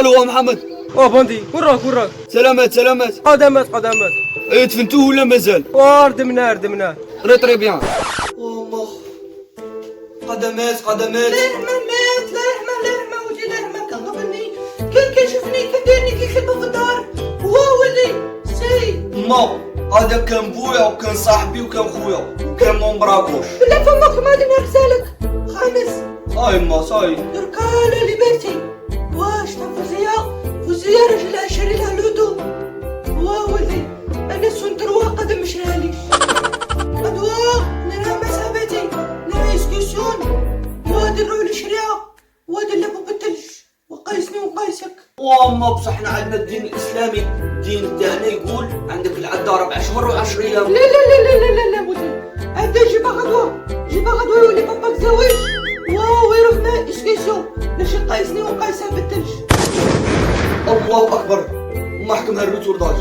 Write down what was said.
الو محمد. بوندي وراك سلامات سلامات. قدمات ايه دفنتوه ولا مازال؟ ردمناه تري بيان. والله قدمات لا رحمة ولدي لا رحمة كان غبني كان كيشوفني كديرني كيخدم في الدار هو ولدي سي ما هذا كان بويا وكان صاحبي وكان خويا وكان مون براكوش. لا فمك ما دي نرسالك خامس اي ما صاي دركا لا ليبرتي واش فوزية رجلها شري لها لودو ولدي انا سنتروا قدم مشراليش ادوا نرى مسابتي نرى يسكسون وادي الرول الشريعة وادي اللبو بالثلج وقايسني وقايسك. واما بصح احنا عندنا الدين الاسلامي، الدين تاعنا يقول عندك العدة 4 أشهر و10 ايام. لا ولدي هدا جيبها غدوة يولي باباك زواج ويروح ما يسكسون باش يقايسني وقايسها بالثلج. الله اكبر، ما حكمها الروتورداج.